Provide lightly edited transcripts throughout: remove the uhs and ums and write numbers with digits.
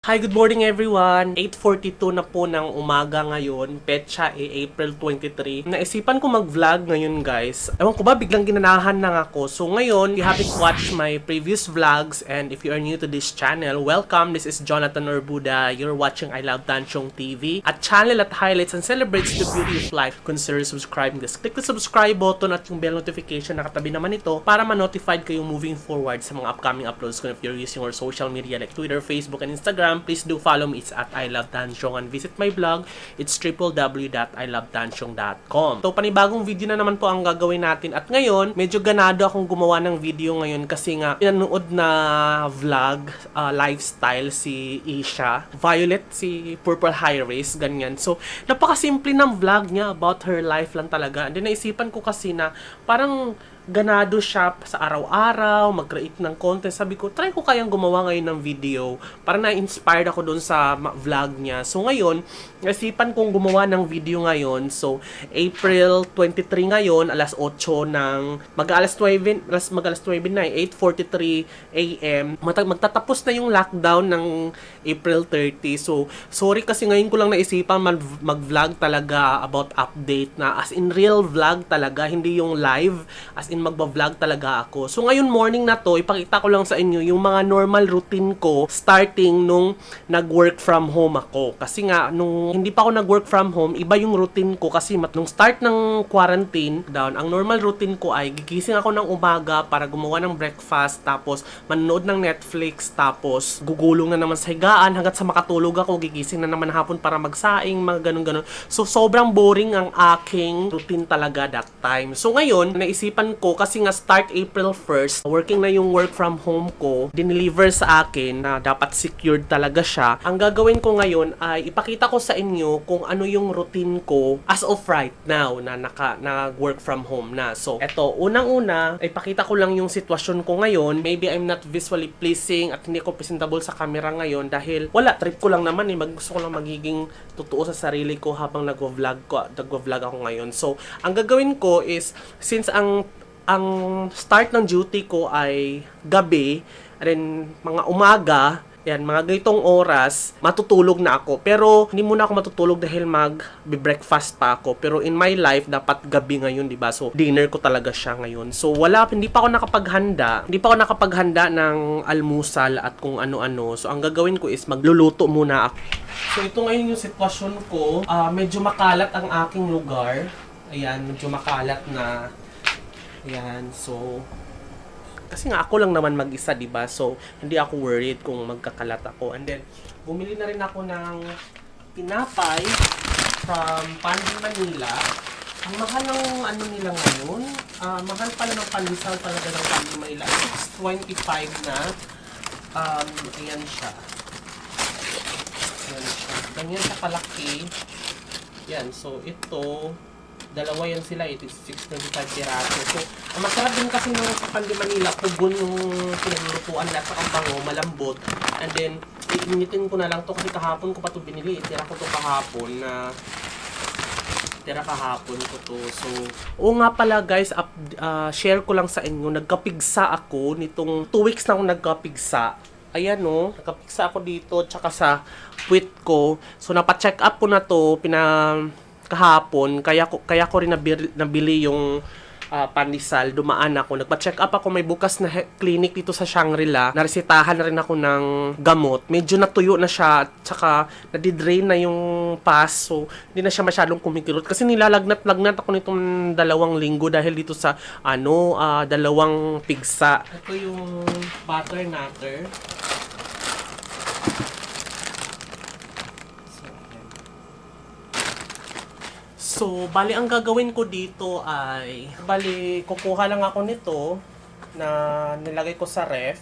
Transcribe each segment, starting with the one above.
Hi, good morning everyone! 8:42 na po ng umaga ngayon, petsa April 23. Naisipan ko mag-vlog ngayon guys. Ewan ko ba, biglang ginanahan lang ako. So ngayon, if you haven't watched my previous vlogs and if you are new to this channel, welcome! This is Jonathan Orbuda. You're watching I Love Tanchong TV, a channel that highlights and celebrates the beauty of life. Consider subscribing this. Click the subscribe button at yung bell notification na katabi naman ito para ma-notified kayong moving forward sa mga upcoming uploads ko if you're using our social media like Twitter, Facebook, and Instagram. Please do follow me. It's at I Love Tanchong and visit my blog. It's www.ilovetanchong.com. So, panibagong video na naman po ang gagawin natin. At ngayon, medyo ganado akong gumawa ng video ngayon kasi nga pinanood na vlog, lifestyle si Isha. Violet, si Purple High Race, ganyan. So, napakasimple ng vlog niya about her life lang talaga. And then, naisipan ko kasi na parang ganado siya sa araw-araw, mag-create ng content. Sabi ko, try ko kayang gumawa ngayon ng video para na-inspired ako doon sa vlog niya. So ngayon, nasipan kong gumawa ng video ngayon. So, April 23 ngayon, alas 8 ng, mag-alas 9 na, 8:43 a.m. Magtatapos na yung lockdown ng April 30. So, sorry kasi ngayon ko lang naisipan mag-vlog talaga about update na as in real vlog talaga, hindi yung live, as in magba-vlog talaga ako. So ngayon morning na to, ipakita ko lang sa inyo yung mga normal routine ko starting nung nag-work from home ako. Kasi nga, nung hindi pa ako nag-work from home, iba yung routine ko kasi nung start ng quarantine down, ang normal routine ko ay gigising ako ng umaga para gumawa ng breakfast, tapos manonood ng Netflix, tapos gugulong na naman sa higaan hanggat sa makatulog ako, gigising na naman hapon para magsaing, mga ganun-ganun. So sobrang boring ang aking routine talaga that time. So ngayon, naisipan ko kasi nga start April 1st, working na yung work from home ko, dineliver sa akin na dapat secured talaga siya. Ang gagawin ko ngayon ay ipakita ko sa inyo kung ano yung routine ko as of right now na nag-work from home na. So, eto, unang-una, ipakita ko lang yung sitwasyon ko ngayon. Maybe I'm not visually pleasing at hindi ko presentable sa camera ngayon dahil wala, trip ko lang naman gusto ko lang magiging totoo sa sarili ko habang nagvo-vlog ako ngayon. So, ang gagawin ko is, since ang start ng duty ko ay gabi, rin mga umaga, yan, mga ganitong oras, matutulog na ako. Pero, hindi muna ako matutulog dahil mag-breakfast pa ako. Pero in my life, dapat gabi ngayon, diba? So, dinner ko talaga siya ngayon. So, hindi pa ako nakapaghanda ng almusal at kung ano-ano. So, ang gagawin ko is magluluto muna ako. So, ito ngayon yung sitwasyon ko. Medyo makalat ang aking lugar. Ayan, medyo makalat na. Ayan, so kasi nga ako lang naman mag-isa, 'di ba? So hindi ako worried kung magkakalat ako. And then bumili na rin ako ng tinapay from Pandi Manila. Ang mahal ng ano nila ngayon, mahal pala ng pandesal talaga ng Pandi Manila. 6.25 na. Ayan siya. Ayan siya. Ganyan siya kalaki. Yan, so ito dalawa yan sila, it is 625 piraso. So, ang masarap din kasi nung sa Pandi Manila, pugon yung pinaglulutuan lahat sa kambango, malambot. And then, iinitin ko na lang to kasi kahapon ko pa to binili. Tira ko to kahapon ko to. So, oo nga pala guys, share ko lang sa inyo, nagkapigsa ako nitong 2 weeks na ako nagkapigsa. Ayan no, nagkapigsa ako dito, tsaka sa puwit ko. So, napacheck up ko na to, kahapon, kaya ko rin nabili yung pandesal. Dumaan ako, nagpa-check up ako, may bukas na clinic dito sa Shangri-La. Naresetahan na rin ako ng gamot. Medyo natuyo na siya, tsaka nadidrain na yung pus, so hindi na siya masyadong kumikirot. Kasi nilalagnat-lagnat ako nitong 2 linggo dahil dito sa dalawang pigsa. Ito yung butter nutter. So, bali ang gagawin ko dito ay, kukuha lang ako nito na nilagay ko sa ref.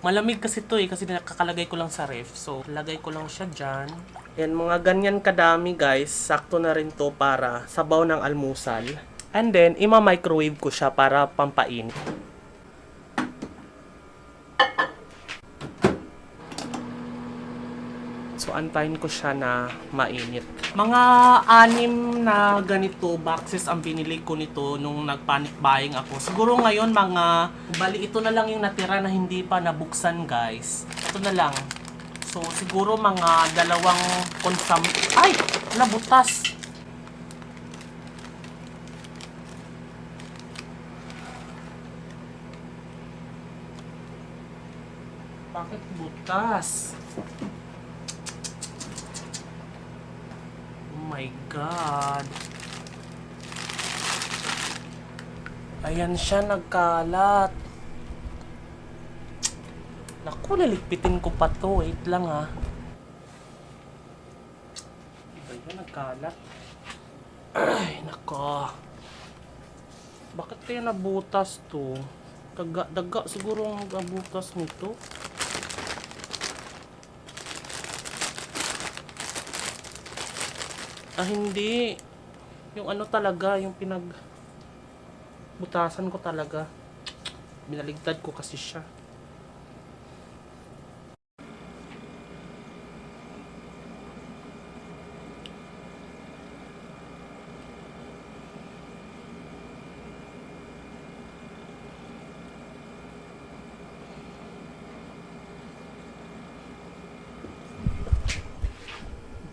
Malamig kasi to kasi nakakalagay ko lang sa ref. So, lagay ko lang siya dyan. Yan, mga ganyan kadami guys. Sakto na rin to para sabaw ng almusal. And then, ima-microwave ko siya para pampain. So, antayin ko siya na mainit. Mga 6 na ganito boxes ang binili ko nito nung nag-panic buying ako. Siguro ngayon bali ito na lang yung natira na hindi pa nabuksan, guys. Ito na lang. So, siguro mga 2 Ay! Nabutas! Bakit butas? Oh my God. Ayan siya, nagkalat. Naku, liligpitin ko pa to. Wait lang ha. Ayan, nagkalat. Ay, nako. Bakit kaya nabutas to? Daga siguro ang nabutas nito. Hindi. Yung ano talaga, yung butasan ko talaga. Binaligtad ko kasi siya.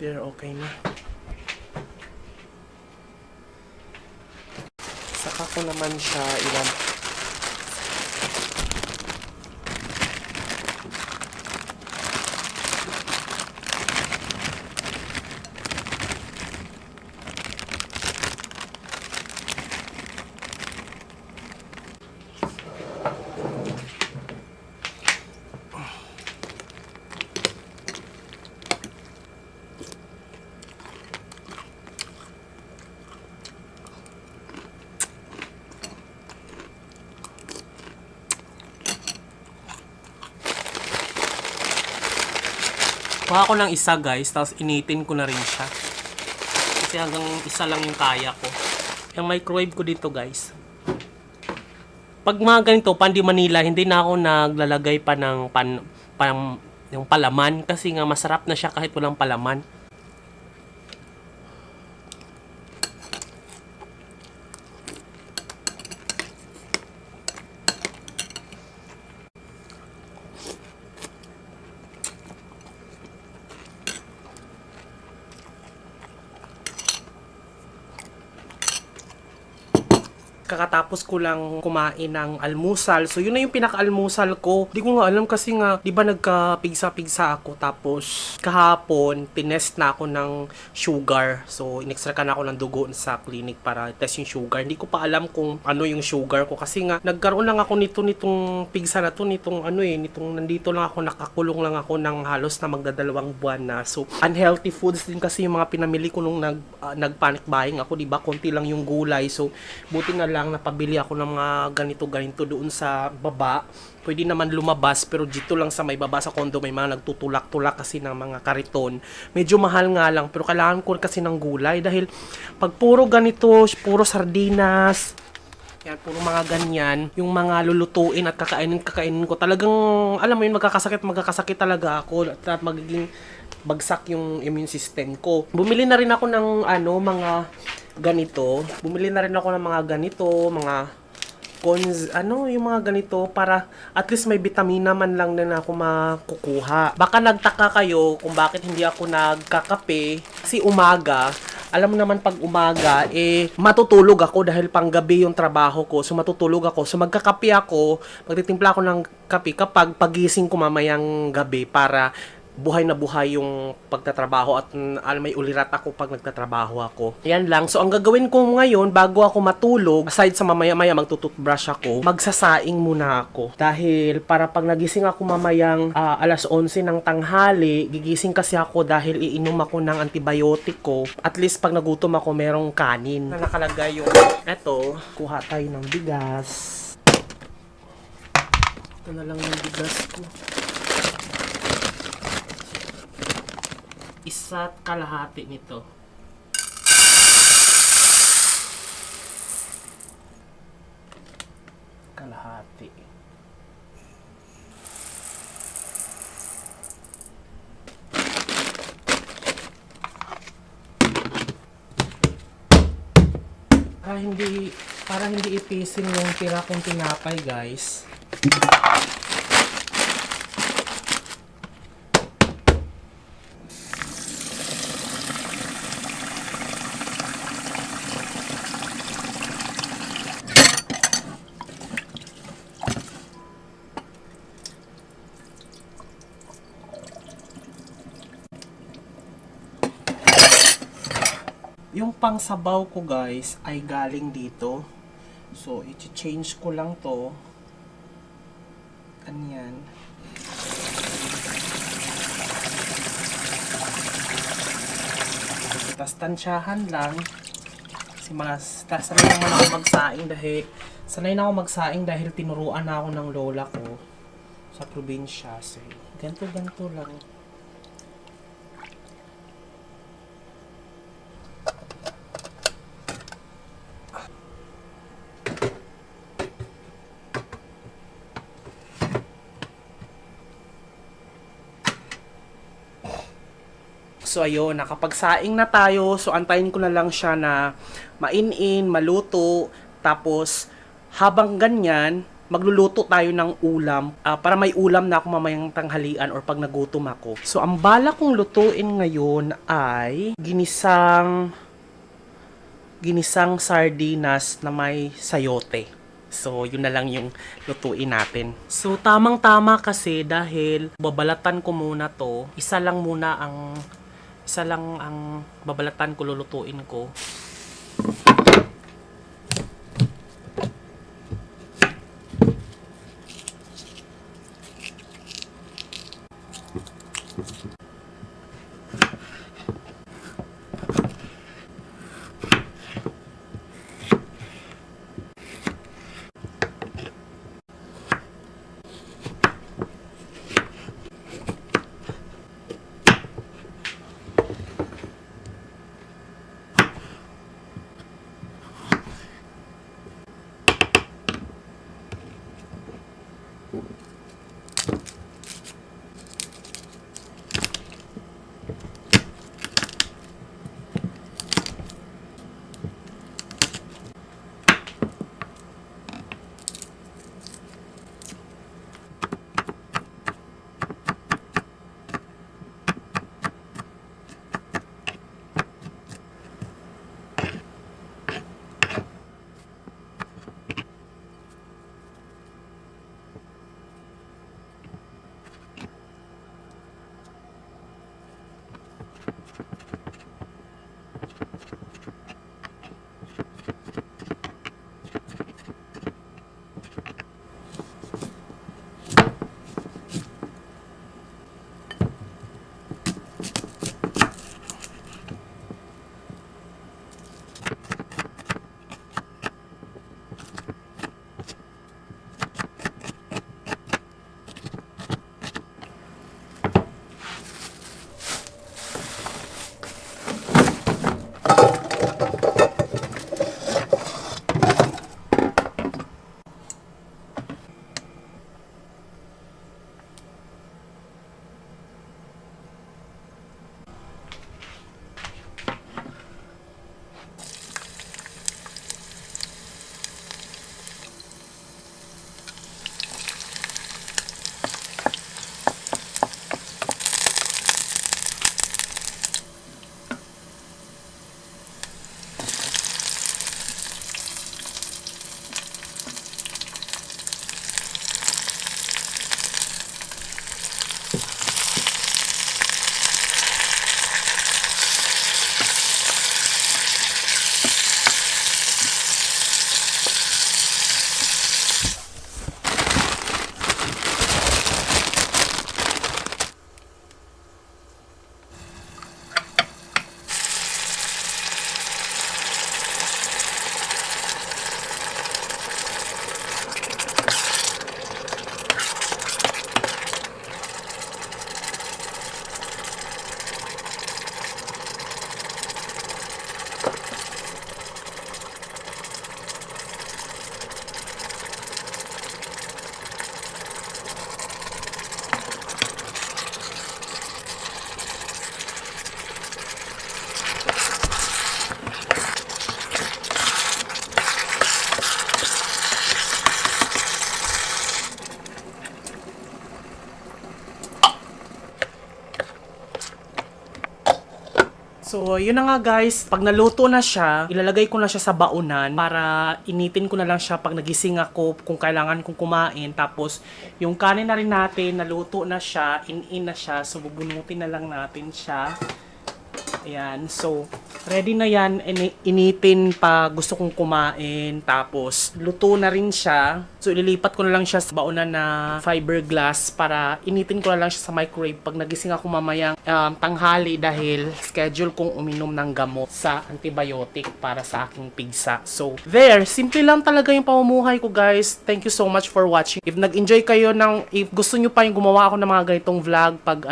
There, okay na. Saka ko naman siya kuha ko ng isa, guys, tapos initin ko na rin siya. Kasi hanggang isa lang yung kaya ko. Yung microwave ko dito, guys. Pag mga ganito, Pandi Manila, hindi na ako naglalagay pa ng yung palaman. Kasi nga masarap na siya kahit walang palaman. Kakatapos ko lang kumain ng almusal. So, yun na yung pinaka-almusal ko. Di ko nga alam kasi nga, di ba nagka-pigsa-pigsa ako. Tapos, kahapon, tinest na ako ng sugar. So, inextra ka na ako ng dugo sa clinic para test yung sugar. Hindi ko pa alam kung ano yung sugar ko. Kasi nga, nagkaroon lang ako nitong pigsa na to, nitong nandito lang ako, nakakulong lang ako ng halos na magdadalawang buwan na. So, unhealthy foods din kasi yung mga pinamili ko nung nag-panic buying ako, di ba? Konti lang yung gulay. So, buti na lang napabili ako ng mga ganito doon sa baba. Pwede naman lumabas, pero dito lang sa may baba sa condo may mga nagtutulak-tulak kasi ng mga kariton. Medyo mahal nga lang, pero kailangan ko kasi ng gulay dahil pag puro ganito, puro sardinas, yan, puro mga ganyan, yung mga lulutuin at kakainin ko, talagang, alam mo yun, magkakasakit talaga ako at magiging bagsak yung immune system ko. Bumili na rin ako ng mga ganito. Bumili na rin ako ng mga ganito, mga yung mga ganito para at least may vitamina man lang na ako makukuha. Baka nagtaka kayo kung bakit hindi ako nagkakape kasi umaga. Alam mo naman pag umaga, matutulog ako dahil panggabi yung trabaho ko. So, matutulog ako. So, magkakape ako, magtitimpla ako ng kape kapag pagising ko mamayang gabi para buhay na buhay yung pagtatrabaho at may ulirat ako pag nagtatrabaho ako. Yan lang. So, ang gagawin ko ngayon, bago ako matulog, aside sa mamaya-maya magtututbrush ako, magsasaing muna ako. Dahil para pag nagising ako mamayang 11:00 ng tanghali, gigising kasi ako dahil iinom ako ng antibiotiko. At least pag nagutom ako, merong kanin na nakalagay yung eto. Kuha tayo ng bigas. Ito na lang yung bigas ko. 1.5 nito. Kalahati. para hindi ipisin yung tira kong tinapay, guys. Yung pangsabaw ko, guys, ay galing dito. So, i-change ko lang to. Ganyan. Tapos tansyahan lang. Kasi sanay naman ako sanay na ako magsaing dahil tinuruan na ako ng lola ko sa probinsya. So, ganito lang. So ayun, nakapagsaing na tayo. So antayin ko na lang siya na mainin, maluto. Tapos habang ganyan, magluluto tayo ng ulam para may ulam na ako mamayang tanghalian or pag nagutom ako. So ang bala kong lutuin ngayon ay ginisang sardinas na may sayote. So, yun na lang yung lutuin natin. So, tamang-tama kasi dahil babalatan ko muna to. Isa lang ang babalatan ko, lulutuin ko. So, yun na nga guys. Pag naluto na siya, ilalagay ko na siya sa baunan para initin ko na lang siya pag nagising ako kung kailangan kong kumain. Tapos, yung kanin na rin natin, naluto na siya, in na siya. So, bubunutin na lang natin siya. Ayan. So, ready na yan. Initin pa gusto kong kumain. Tapos, luto na rin siya. So, ililipat ko na lang siya sa baunan na fiberglass para initin ko na lang siya sa microwave pag nagising ako mamayang tanghali dahil schedule kong uminom ng gamot sa antibiotic para sa aking pigsa. So, there. Simple lang talaga yung pamumuhay ko, guys. Thank you so much for watching. If nag-enjoy kayo if gusto nyo pa yung gumawa ako ng mga ganitong vlog pag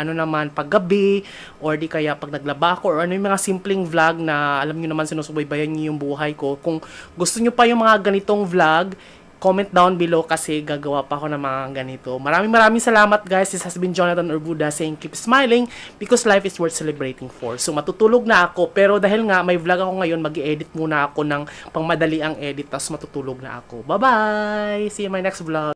pag gabi or di kaya pag naglaba ako or ano yung mga simpleng vlog na alam nyo naman sinusubaybayan nyo yung buhay ko. Kung gusto nyo pa yung mga ganitong vlog, comment down below kasi gagawa pa ako ng mga ganito. Maraming salamat guys. This has been Jonathan Urbuda saying keep smiling because life is worth celebrating for. So matutulog na ako pero dahil nga may vlog ako ngayon, mag-i-edit muna ako ng pangmadali ang edit tapos matutulog na ako. Bye bye! See you in my next vlog.